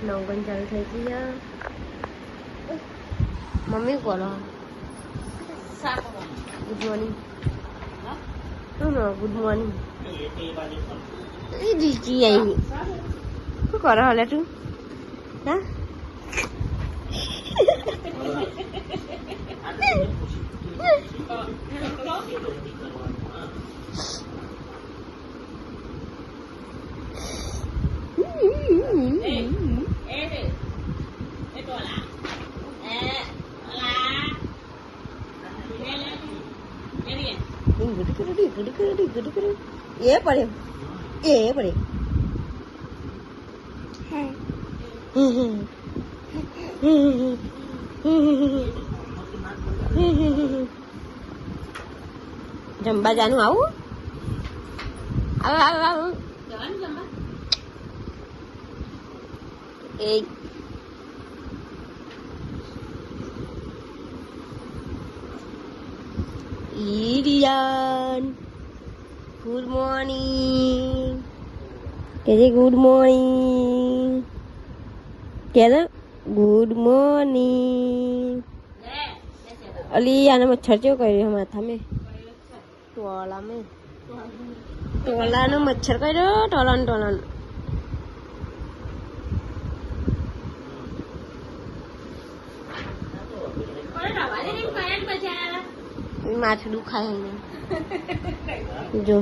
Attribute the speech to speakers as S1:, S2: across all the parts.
S1: 9 ચાલુ થઈ ગઈ. મમ્મી બોલો. Good morning. શું ગુડ મોર્નિંગ? એ દીકી આવી. શું કરો હાલે તું? હા એ પડે એ પડે જમવા જાનું આવું આવું આવું એ ઈરિયાન ગુડ મોર્નિંગ કે ગુડ મોર્નિંગ કે ગુડ મોર્નિંગ અલી આને મચ્છર ચેવો કર્યો માથામાં ટોલાનો મચ્છર કર્યો ટોલાન માથું દુખાય જો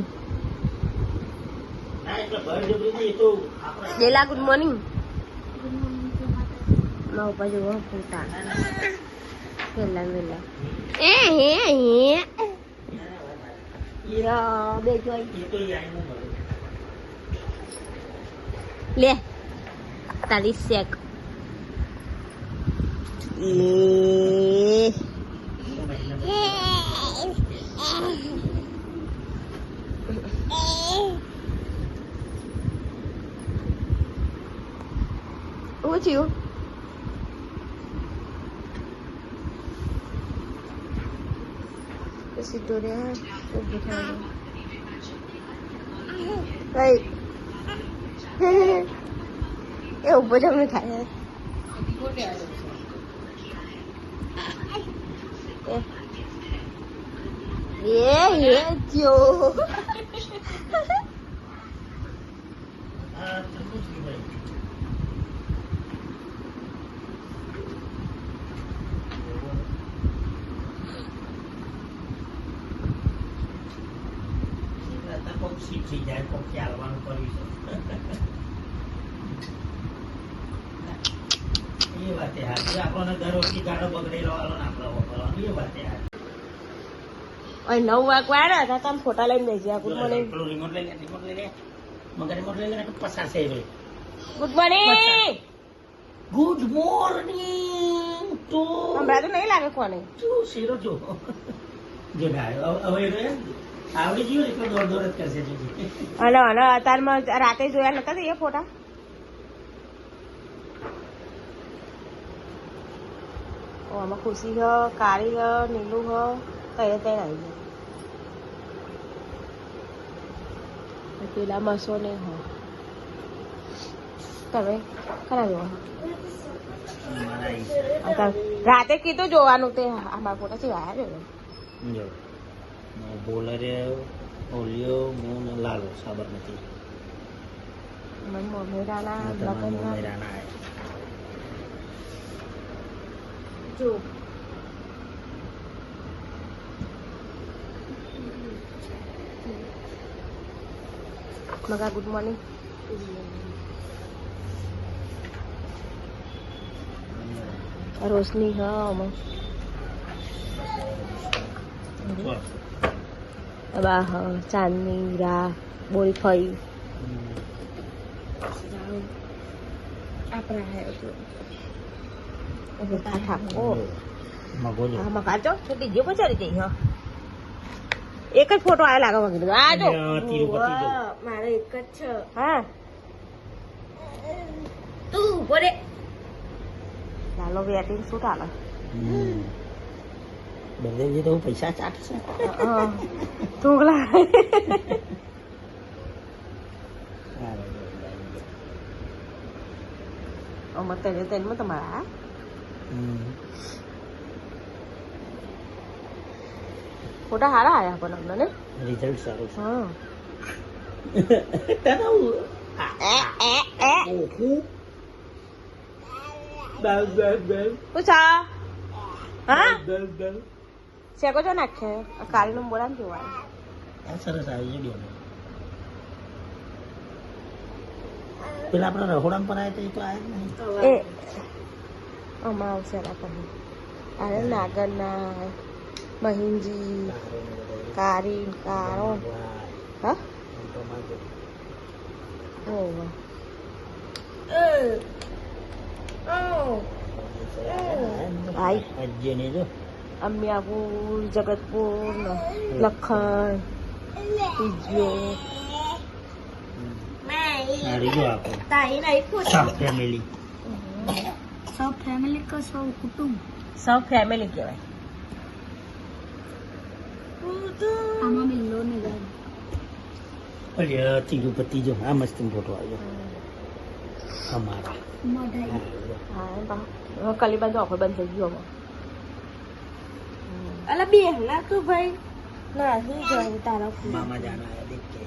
S1: ડેલા ગુડ મોર્નિંગ મારા પપ્પા જોવો ફૂટા વેલા લે તારી શેક What you? Kasi duri ha. Hey. Eh, ऊपर जब नहीं खाया. ये जो. Ôi nấu quá rồi, ta tâm phổ ta lên để gì good morning. Good morning.
S2: Good morning. Tu.
S1: Hambra તો નહીં લાગે કોને.
S2: Tu શીરો જો. જો ના હવે આવડી ગયું એટલે દોડ જ કરશે જી.
S1: હલો અત્યારમાં રાતે જોયા નતા એ ફોટા. ઓ આમાં ખુશી હ કાળી હ નીલું હ કઈ આવી જાય પેલા મસો ને હ તમે કરાવ્યો રાતે કીધું જોવાનું તે આમાં ફોટા છે આવ્યો
S2: જો બોલરે ઓલિયો મૂન લાલો સાબરમતી
S1: મન મોમેરાના લગનના જો મગા ગુડ મોર્નિંગ રોશની હા બા હા ચાંદની રા બોરી ફઈ આપણા હે તો ઠાકો આમાં કાચો છૂટી ગયો પચારી જઈ હા એક જ ફોટો આવ્યો લાગે વગેરે આ જો મારે એક જ છે હા તું બોલે ચાલો વેટિંગ શું ચાલે
S2: બલદેવજી તો પૈસા ચાટશે
S1: ઢોકળા અમાર તેમાં તમારા ફોટા સારા આવ્યા પણ અમને ને
S2: રિઝલ્ટ સારું છે
S1: હા પૂછા હા શેકો છો નાખે કાળીનું બોલાને જોવા
S2: સરસ આવી ગયો પેલા આપણા રહોડામાં પણ આવ્યા તો એ તો આવ્યા જ નહીં
S1: એ હમણાં આવશે પછી અરે નાગરના મહિંજી કારી કારો હા અમિયાપુર જગતપુર લખન
S2: ફેમિલી
S3: सब फैमिली का सब कुटुंब
S1: સૌ ફેમિલી કહેવાય
S3: आमा मिलो ने गए
S2: અલ્યા તિરુપતિ જો આ મસ્ત ફોટો આવ્યો અમારા
S3: मढ़ाई
S1: હા બા કલી બાજુ ઓફર બંધ થઈ ગયો અલા બે ના તું ભાઈ ના હું જાય તારા
S2: મામા જાન આયા દેખ કે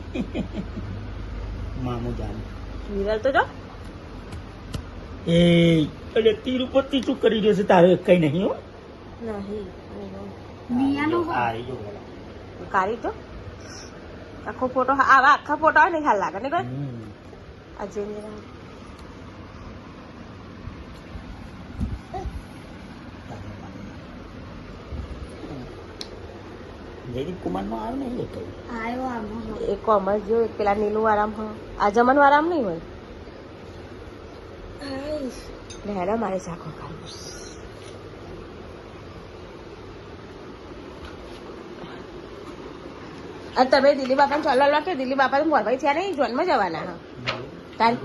S2: મામુ જાન
S1: વિરલ તો જો
S2: એ અરે તિરુપતિ શું કરી રહ્યો છે તારે કઈ નહીં હો
S1: નહીં
S3: मिया नो
S2: આ જો
S1: કારી તો આખો ફોટો આવા આખા ફોટો આવે ને ખ્યાલ લાગે ને કોઈ આજે
S2: જયદીપ કુમાર નો આવ્યો નહીં તો
S3: आयो आमा
S1: એક કોમર્સ જો એક પેલા નીલું આરામ હા આ જમન આરામ નહીં હોય હેડા મારે શાખો ખાવું અને તમે દિલ્હી બાપાને ચાલો લો કે દિલ્હી બાપા મોરભાઈ થયા નહીં જોનમાં જવાના હા તાર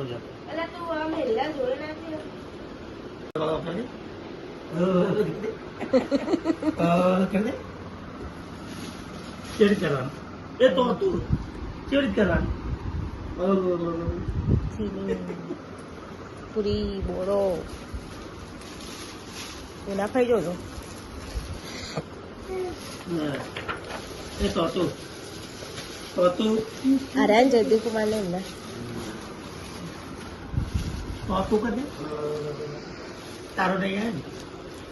S2: ચેડ કરવાનું એ તો તું ચેડ કરવાનું
S1: પૂરી બોરો એના ખાઈ જોજો
S2: એ તો તું
S1: અરે જયદીપ કુમાર ને એમના
S2: તું કરી દે તારો નહીં આવે ને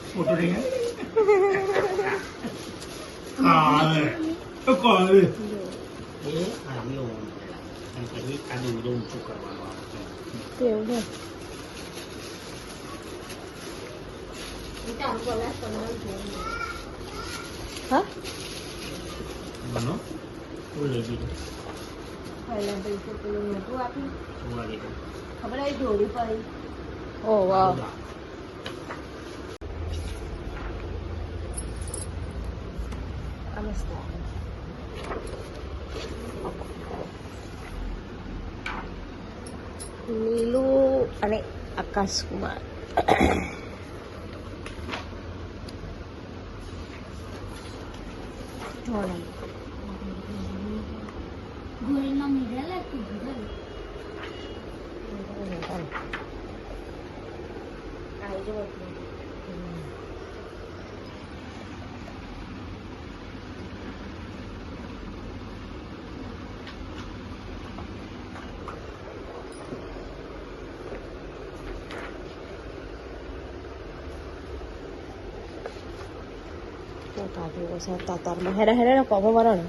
S2: ફોટો નહીં આવે એ આવ્યો અને પછી આ દોરો ઊંચું કરવાનું
S1: એવું છે હા
S2: બનો તું લઈ દીધું
S1: પહેલા પૈસે પેલું નતું આપ્યું
S2: જોવા દીધું
S1: ખબર આવી જોડી પડી ઓ વાહ નીલું અને આકાશ કુમાર
S3: गोल ना मिडल है तू मिडल
S1: તાતારમાં હેડા હેડા કોમો મારો ને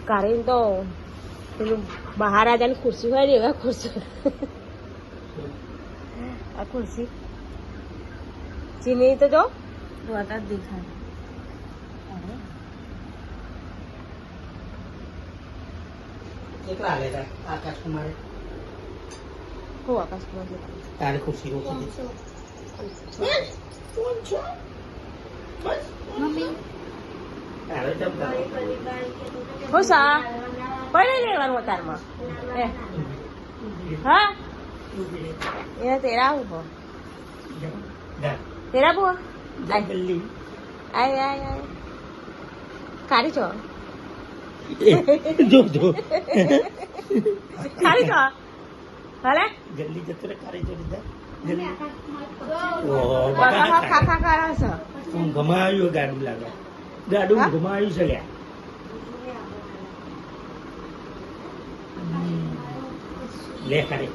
S1: કારીન તો પેલું મહારાજાની ખુરશી હોય ને એવા ખુરશી આ ખુરશી ચીની તો જો જોતા જ દેખાય
S2: કેટલા આલે આકાશ કુમારે
S1: હું આકાશ કુમાર
S2: તારે ખુરશી રોકી
S3: मम्मी
S2: તારે જમતા
S1: હું સા પડી લેવાનું અતારમાં હા એને તેરા આવું હો
S2: જા
S1: તેરા બુઆ
S2: જા જલ્દી
S1: આય આય આય કાઢી છો
S2: જો જો
S1: કાઢી છો ભલે
S2: જલ્દી જતો રે કારે જોડી જા જલ્દી
S1: ખા ખા કરો છો
S2: હું ઘમાયું ગાડું લાગે ગાડું ઘમાયું છે લ્યા લે કાઢે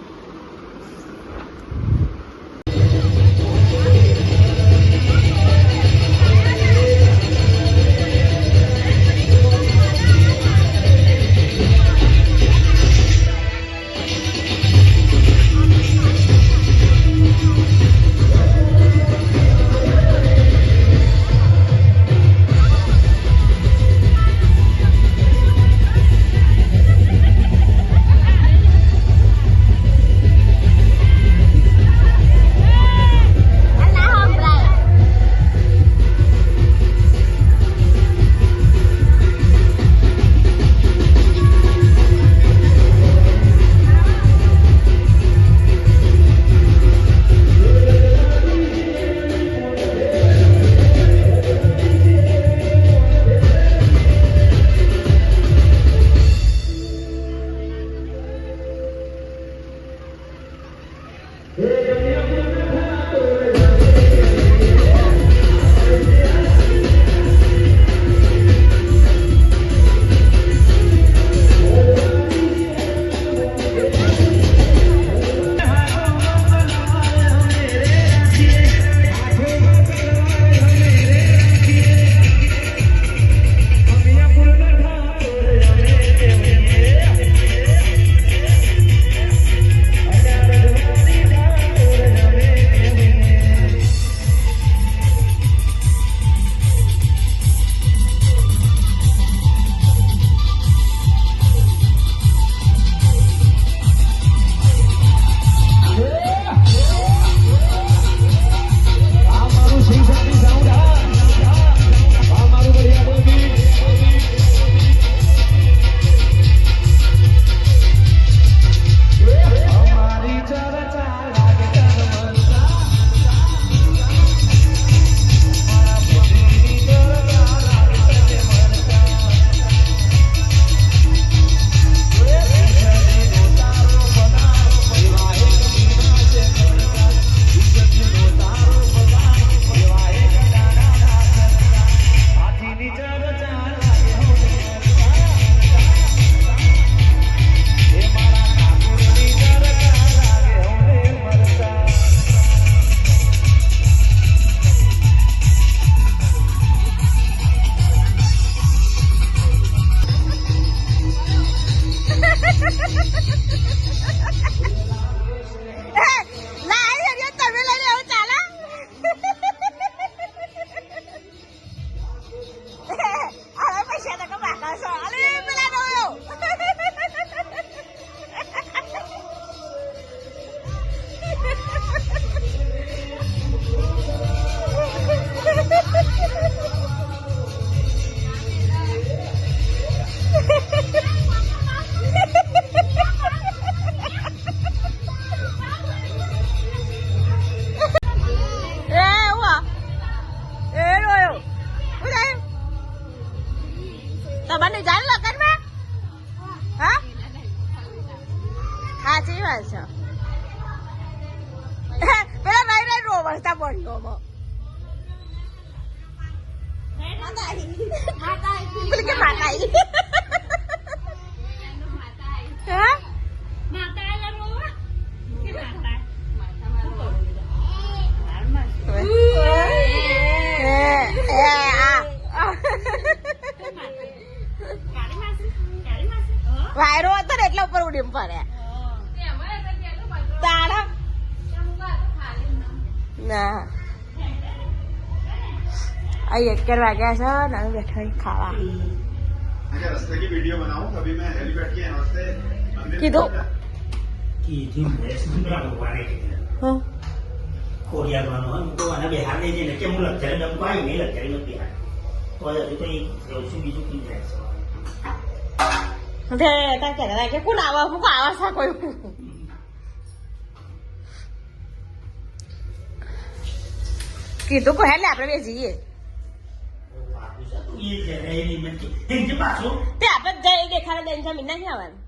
S1: તમને જાણ લગન માં હા સાચી વાત છે પેલા નહીં નહીં રોવડતા બોલ્યો પેલી કે માતા હા વાયરો હતો ને એટલે ઉપર ઉડીને પડ્યા તારા ના અહીં 11 વાગ્યા છે ને અમે બેઠા ખાવા
S4: रास्ते की वीडियो बनाऊं कभी मैं हेलीपैड के यहाँ से
S1: કીધું
S2: કીધું બેસ વાળે
S1: હા
S2: કોડિયા વાનો તો આના બિહાર લઈ જઈને કે હું લક્ષરે ડમકો આવી નહીં લક્ષરે નથી બિહાર તો હજુ તો એક શું બીજું કઈ જાય છે
S1: તા કહેતા કે કોણ આવા હું આવા સા કોઈ કીધું કો હેલે આપણે બે જઈએ
S2: વાપું છે તું એ છે એની મને એમ કે પાછો
S1: તે આપણે જઈ દેખાડે દઈને જમીન ના આવવાનું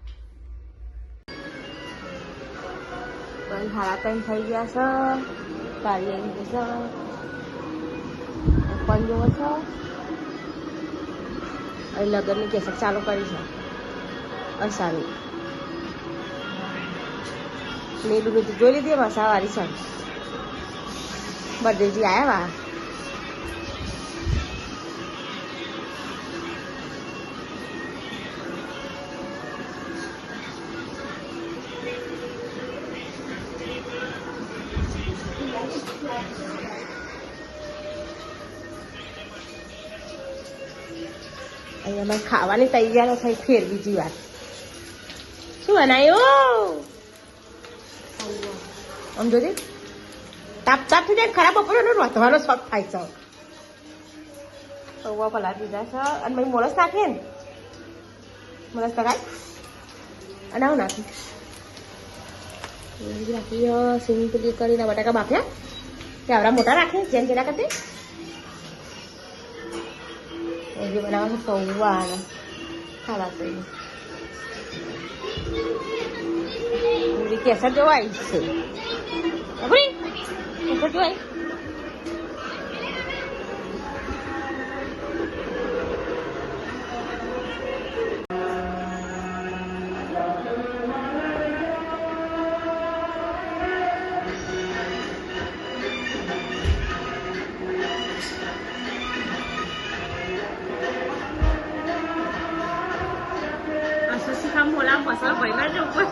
S1: પણ હારા ટાઈમ થઈ ગયા છે ગાડી આવી ગઈ છે પણ જોવો છો અહીં લગ્નની કેસેટ ચાલુ કરી છે અસાવી લીલું બધું જોઈ લીધી મસાવાળી છે બર્થડેજી આવ્યા અહીંયા ખાવાની તૈયારી થઈ ફેર બીજી વાર શું બનાવ્યું આમ જોજે તાપ તાપ થઈ જાય ખરાબ બપોરનો રોધવાનો શોખ થાય છે સૌવા પલા દીધા છે અને ભાઈ મોરસ નાખે ને મોરસ તગાય અને આવું નાખી રાખી સિમ્પલી કરીને બટાકા બાફ્યા કે આવડા મોટા રાખે જેમ જેના કરતે એ જે બનાવવાનું પૌવા અને ખાવા તો કેસર જોવા આવી છે કેસર જોવાય kamu lah pasal banyak juga.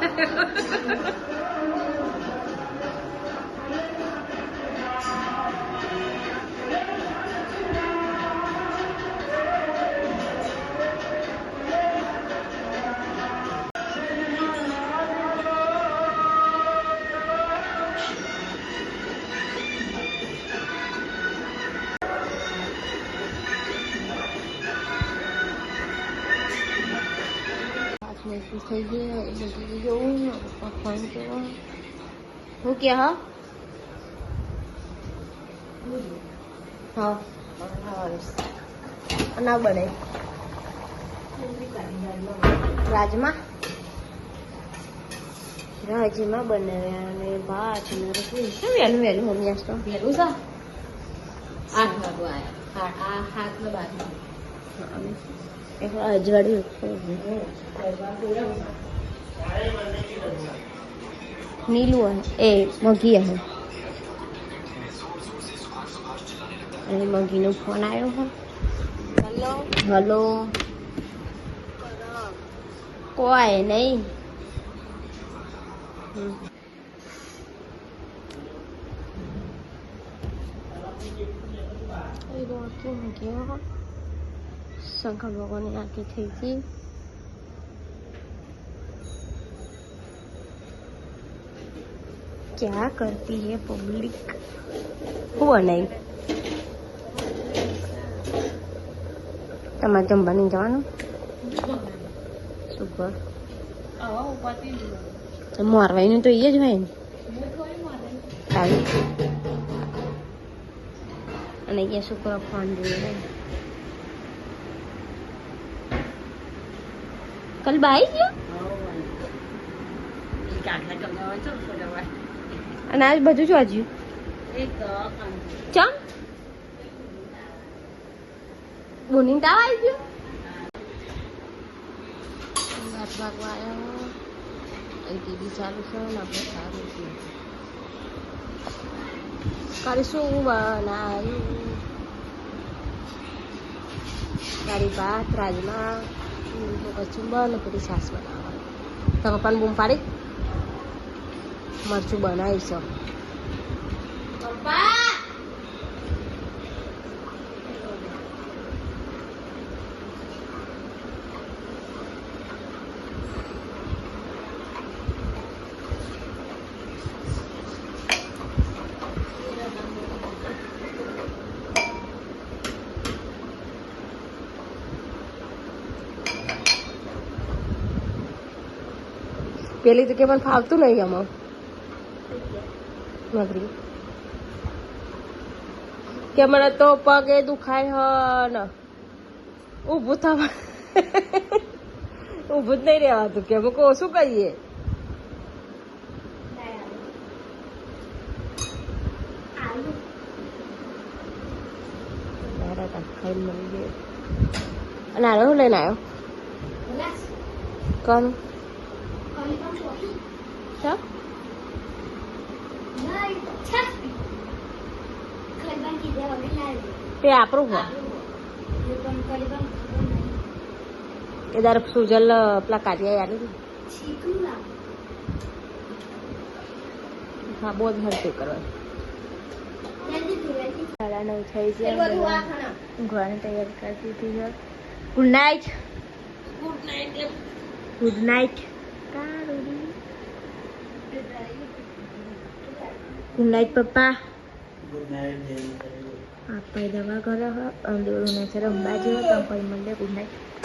S1: થઈ ગયા એ બધું જોવું ફોન જોવા હું કે હા ના બને રાજમાં બનાવ્યા અને ભાત અને રસોઈ શું વહેલું વહેલું મમ્મી આજ તો વહેલું છે 8 વાગવા આવ્યા 7 ને 12 અજવાળું નીલું એ મગી હે અને મગીનો ફોન આવ્યો હે હલો કોઈ નહીં શંકર ભગવાનની આરતી થઈ ગઈ क्या करती है पब्लिक हुआ नहीं તમારે જમવાનું જવાનું સુપર મારવાઈનું તો એ જ હોય ને અને અહીંયા શુક્ર ફોન જોઈએ કલ બાઈ ગયો અને આજ બધું જ વાંચ્યું ચમ બોની તાવ આવી ગયો રાત ભાગવા આવ્યો ટીવી ચાલુ છે ને આપણે સારું છે કરીશું બનાવ્યું તારી ભાત રાજમા કચુંબર ને પેલી છાશ બનાવવાની તો પપ્પાને બૂમ પાડી મરચું બનાવીશું પપ્પા પેલી તો કે મને ફાવતું નહીં આમાં નગરી કે મને તો પગે દુખાય હ ને ઊભું થવા ઊભું જ નહીં રહેવાતું કે હું કહું શું કહીએ ખાઈને મળી ગયો અને આનો શું લઈને આવ્યો કોનું શું તે આપણું હોય એ તારે સુજલ પેલા કાઢી આવી હા બહુ જ હરતું કરવા 9:30 થઈ ગયા ઊંઘવાની તૈયારી કરી દીધી છે good night good night good night પપ્પા
S2: ગુડ નાઇટ
S1: આપણે દવા કરે અંદરોને છે રંબા જેવો તો કોઈ મળે ગુડ નાઇટ